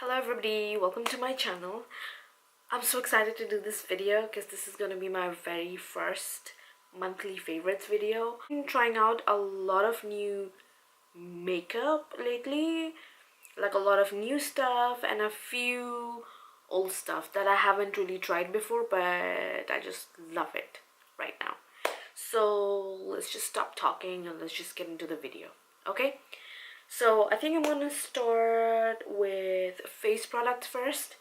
Hello everybody, welcome to my channel. I'm so excited to do this video because this is going to be my very first monthly favorites video. I'm trying out a lot of new makeup lately, like a lot of new stuff and a few old stuff that I haven't really tried before, but I just love it right now. So let's just stop talking and let's just get into the video, okay? So I think I'm gonna start with face products first.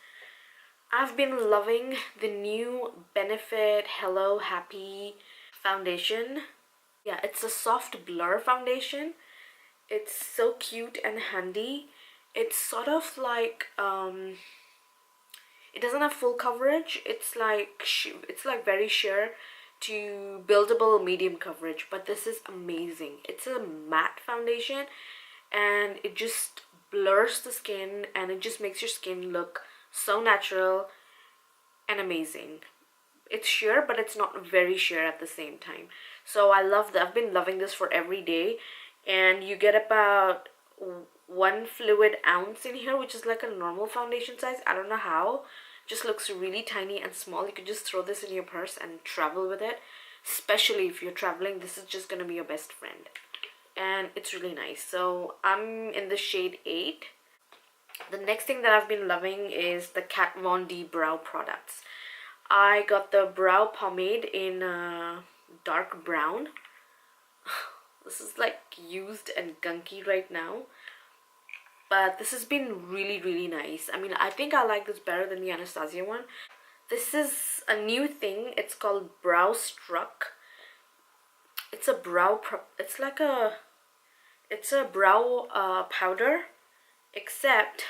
I've been loving the new Benefit Hello Happy foundation. Yeah, it's a soft blur foundation. It's so cute and handy. It's sort of like it doesn't have full coverage. It's like very sheer to buildable medium coverage, but this is amazing. It's a matte foundation and it just blurs the skin and it just makes your skin look so natural and amazing. It's sheer, but it's not very sheer at the same time. So I love that. I've been loving this for every day, and you get about 1 fluid ounce in here, which is like a normal foundation size. I don't know how. It just looks really tiny and small. You could just throw this in your purse and travel with it, especially if you're traveling. This is just gonna be your best friend, and it's really nice. So I'm in the shade 8. The next thing that I've been loving is the Katvon brow products. I got the brow pomade in dark brown. This is like used and gunky right now, but this has been really nice. I mean, I think I like this better than the Anastasia one. This is a new thing. It's called Brow Struck. It's a it's a brow powder, except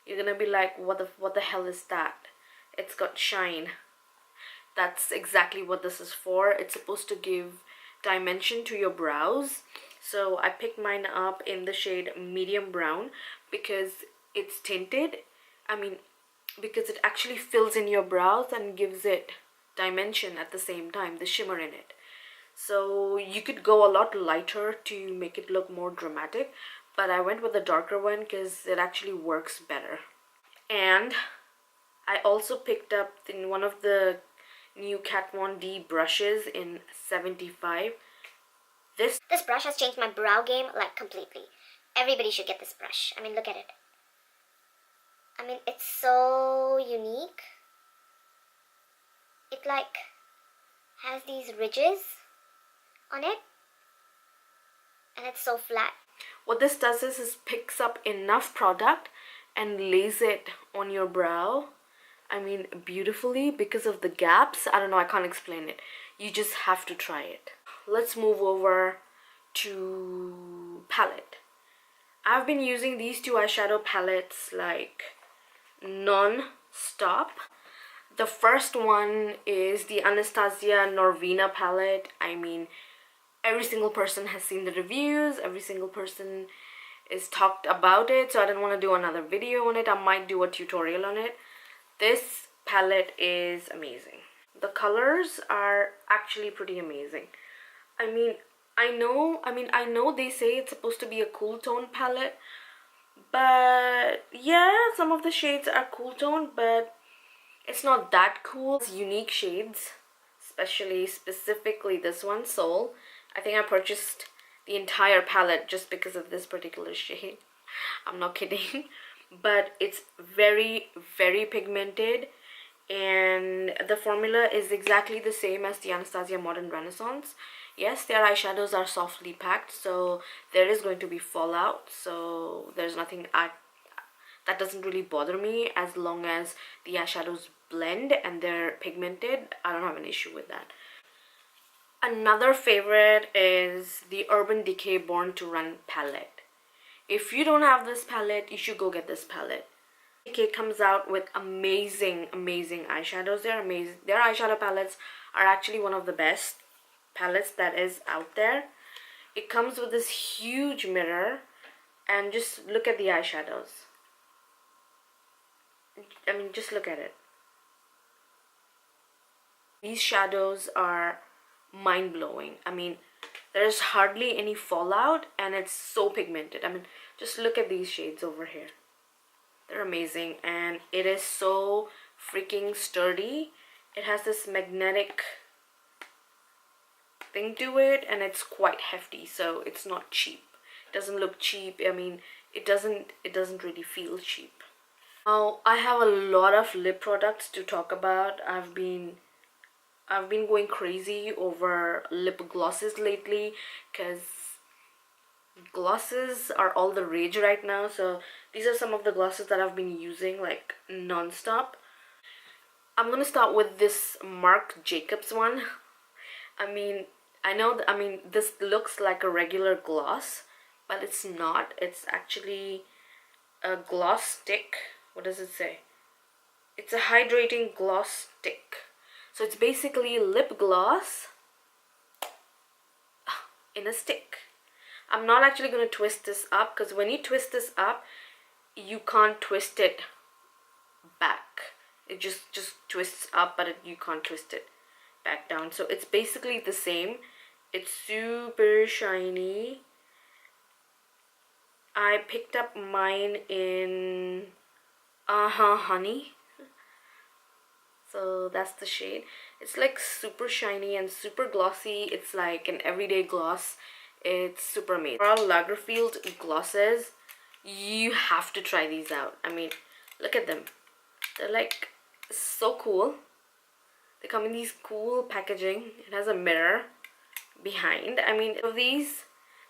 you're gonna be like, what the hell is that? It's got shine. That's exactly what this is for. It's supposed to give dimension to your brows. So I picked mine up in the shade medium brown because it's tinted. I mean, because it actually fills in your brows and gives it dimension at the same time, the shimmer in it. So you could go a lot lighter to make it look more dramatic, but I went with the darker one because it actually works better. And I also picked up one of the new Katvon brushes in 75. This brush has changed my brow game like completely. Everybody should get this brush. I mean, look at it. I mean, it's so unique. It like has these ridges on it, and it's so flat. What this does is picks up enough product and lays it on your brow. I mean, beautifully, because of the gaps. I don't know, I can't explain it. You just have to try it. Let's move over to palette. I've been using these two eyeshadow palettes like non-stop. The first one is the Anastasia Norvina palette. I mean, every single person has seen the reviews, every single person is talked about it, so I didn't want to do another video on it. I might do a tutorial on it. This palette is amazing. The colors are actually pretty amazing. I know they say it's supposed to be a cool tone palette, but yeah, some of the shades are cool tone, but it's not that cool. It's unique shades, specifically this one, Soul. I think I purchased the entire palette just because of this particular shade. I'm not kidding. But it's very pigmented, and the formula is exactly the same as the Anastasia Modern Renaissance. Yes, their eyeshadows are softly packed, so there is going to be fallout, so there's nothing that doesn't really bother me as long as the eyeshadows blend and they're pigmented. I don't have an issue with that. Another favorite is the Urban Decay Born to Run palette. If you don't have this palette, you should go get this palette. Decay comes out with amazing eyeshadows. They're amazing. Their eyeshadow palettes are actually one of the best palettes that is out there. It comes with this huge mirror, and just look at the eyeshadows. I mean, just look at it. These shadows are mind-blowing. I mean, there's hardly any fallout and it's so pigmented. I mean, just look at these shades over here. They're amazing, and it is so freaking sturdy. It has this magnetic thing to it, and it's quite hefty, so it's not cheap. It doesn't look cheap. I mean, it doesn't really feel cheap. Now I have a lot of lip products to talk about. I've been going crazy over lip glosses lately because glosses are all the rage right now. So these are some of the glosses that I've been using like non-stop. I'm gonna start with this Marc Jacobs one. I mean, I mean, this looks like a regular gloss, but it's not. It's actually a gloss stick. What does it say? It's a hydrating gloss stick. So it's basically lip gloss in a stick. I'm not actually going to twist this up, because when you twist this up, you can't twist it back. It just twists up, but you can't twist it back down. So it's basically the same. It's super shiny. I picked up mine in Honey. So that's the shade. It's like super shiny and super glossy. It's like an everyday gloss. It's super amazing. Karl Lagerfeld glosses, you have to try these out. I mean, look at them. They're like so cool. They come in these cool packaging. It has a mirror behind. I mean, of these,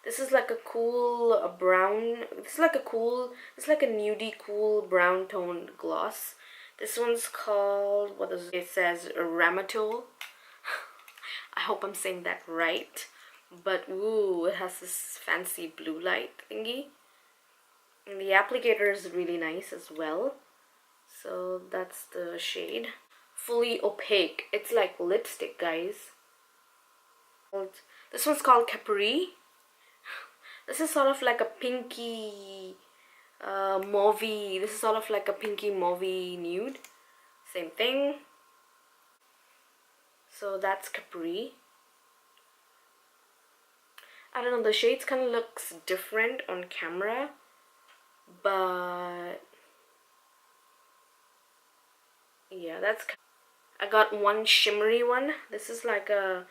this is like a cool brown. This is like a nudie cool brown toned gloss. This one's called, what is it? It says Ramatuelle. I hope I'm saying that right. But ooh, it has this fancy blue light thingy. And the applicator is really nice as well. So that's the shade. Fully opaque. It's like lipstick, guys. This one's called Capri. This is sort of like a pinky mauvey. This is sort of like a pinky mauvey nude. Same thing. So that's Capri. I don't know, the shades kind of looks different on camera, but yeah, I got one shimmery one. This is like a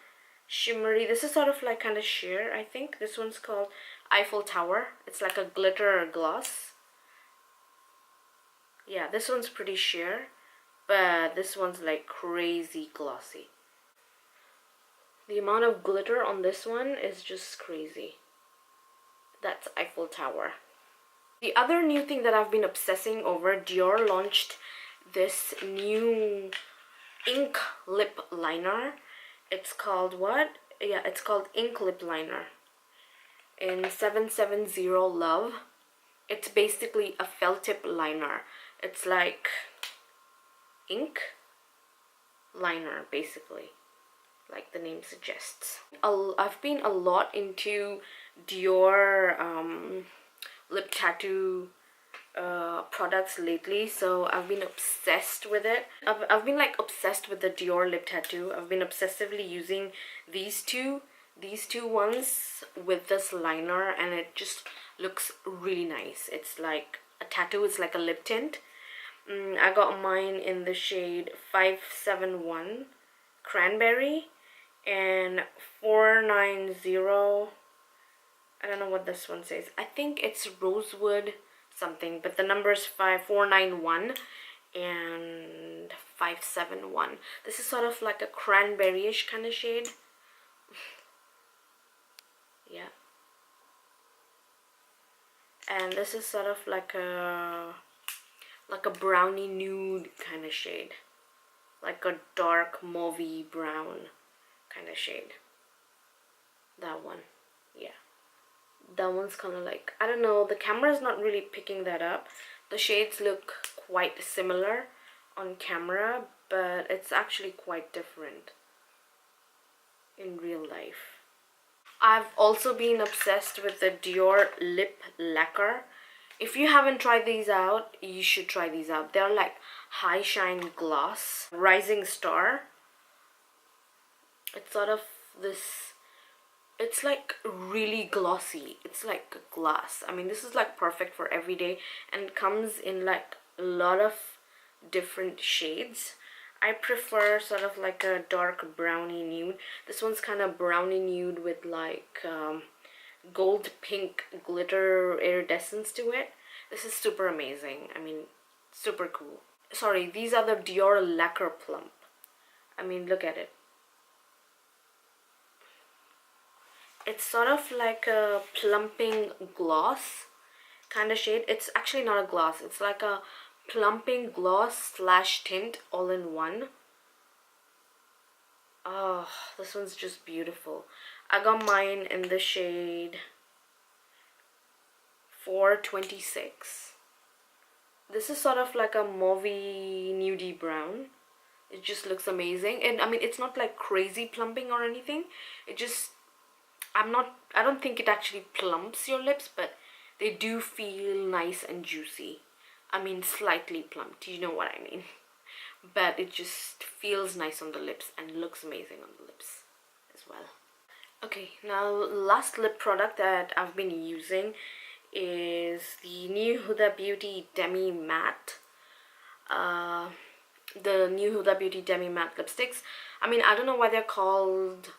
shimmery, this is sort of like kind of sheer, I think. This one's called Eiffel Tower. It's like a glitter gloss. Yeah, this one's pretty sheer, but this one's like crazy glossy. The amount of glitter on this one is just crazy. That's Eiffel Tower. The other new thing that I've been obsessing over, Dior launched this new ink lip liner. It's called what? Yeah, it's called Ink Lip Liner in 770 Love. It's basically a felt tip liner. It's like ink liner, basically, like the name suggests. I've been a lot into Dior lip tattoo products lately, so I've been obsessed with it. I've been like obsessed with the Dior lip tattoo. I've been obsessively using these two ones with this liner, and it just looks really nice. It's like a tattoo. It's like a lip tint. I got mine in the shade 571 Cranberry and 490. I don't know what this one says. I think it's Rosewood something, but the number is 491 and 571. This is sort of like a cranberry-ish kind of shade. Yeah. And this is sort of like a brownie nude kind of shade, like a dark mauvey brown kind of shade. That one, yeah. That one's kind of like, I don't know, the camera's not really picking that up. The shades look quite similar on camera, but it's actually quite different in real life. I've also been obsessed with the Dior lip lacquer. If you haven't tried these out, you should try these out. They're like high shine gloss, rising star. It's sort of this, it's like really glossy. It's like glass. I mean, this is like perfect for every day, and it comes in like a lot of different shades. I prefer sort of like a dark brownie nude. This one's kind of brownie nude with like gold pink glitter iridescence to it. This is super amazing. I mean, super cool. Sorry, these are the Dior Lacquer Plump. I mean, look at it. It's sort of like a plumping gloss kind of shade. It's actually not a gloss. It's like a plumping gloss / tint all in one. Oh, this one's just beautiful. I got mine in the shade 426. This is sort of like a mauvey nudie brown. It just looks amazing. And I mean, it's not like crazy plumping or anything. It just, I don't think it actually plumps your lips, but they do feel nice and juicy. I mean, slightly plumped, you know what I mean. But it just feels nice on the lips and looks amazing on the lips as well. Okay, now last lip product that I've been using is the new Huda Beauty Demi Matte. The new Huda Beauty Demi Matte lipsticks. I mean, I don't know why they're called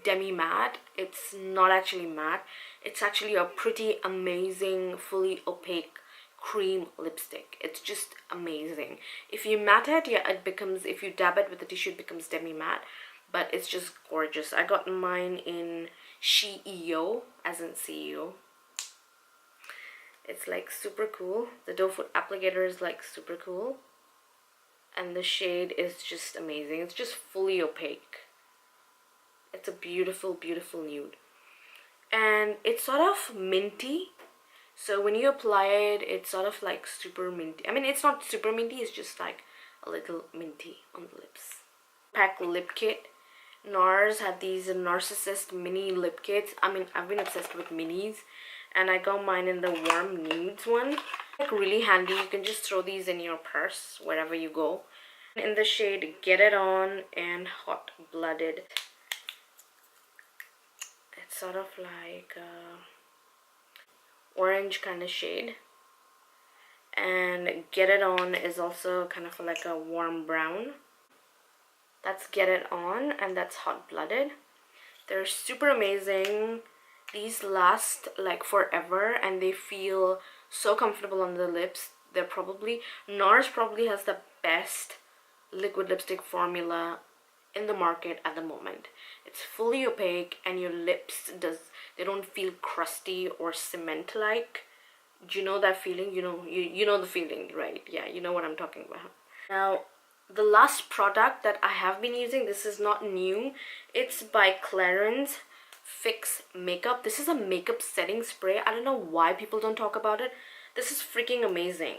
Demi Matte. It's not actually matte. It's actually a pretty amazing, fully opaque cream lipstick. It's just amazing. If you matte it, yeah, it becomes, if you dab it with the tissue, it becomes Demi Matte. But it's just gorgeous. I got mine in sheo, as in CEO. It's like super cool. The doe foot applicator is like super cool. And the shade is just amazing. It's just fully opaque. It's a beautiful, beautiful nude. And it's sort of minty. So when you apply it, it's sort of like super minty. I mean, it's not super minty. It's just like a little minty on the lips. Pack lip kit. Nars had these Narcissist mini lip kits. I mean, I've been obsessed with minis. And I got mine in the warm nudes one. Like really handy. You can just throw these in your purse wherever you go. In the shade Get It On and Hot Blooded. It's sort of like orange kind of shade. And Get It On is also kind of like a warm brown. That's Get It On, and that's Hot Blooded. They're super amazing. These last like forever and they feel so comfortable on the lips. They're probably, Nars probably has the best liquid lipstick formula in the market at the moment. It's fully opaque and your lips they don't feel crusty or cement like. Do you know that feeling? You know the feeling, right? Yeah, you know what I'm talking about. Now the last product that I have been using, this is not new. It's by Clarins Fix Makeup. This is a makeup setting spray. I don't know why people don't talk about it. This is freaking amazing.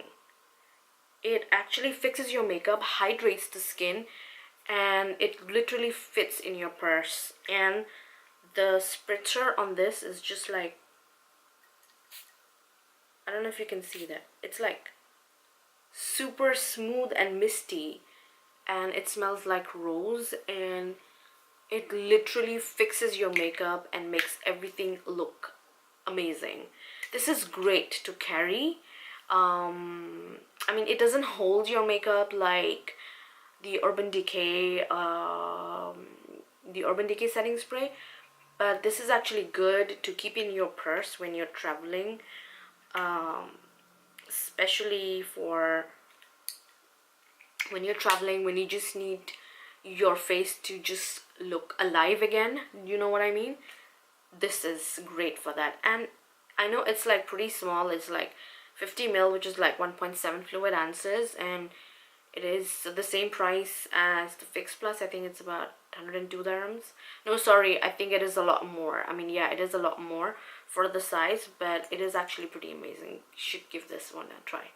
It actually fixes your makeup, hydrates the skin, and it literally fits in your purse. And the spritzer on this is just like, I don't know if you can see that. It's like super smooth and misty, and it smells like rose, and it literally fixes your makeup and makes everything look amazing. This is great to carry. I mean, it doesn't hold your makeup like the Urban Decay setting spray, but this is actually good to keep in your purse when you're traveling, especially for when you're traveling, when you just need your face to just look alive again. You know what I mean? This is great for that. And I know it's like pretty small. It's like 50 ml, which is like 1.7 fluid ounces, and it is the same price as the Fix Plus. I think it's about 102 dirhams. No, sorry, I think it is a lot more. I mean, yeah, it is a lot more for the size, but it is actually pretty amazing. You should give this one a try.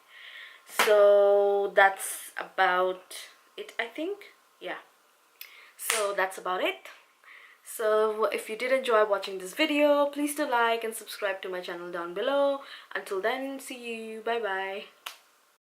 So that's about it, I think. Yeah, so that's about it. So if you did enjoy watching this video, please do like and subscribe to my channel down below. Until then, see you. Bye bye.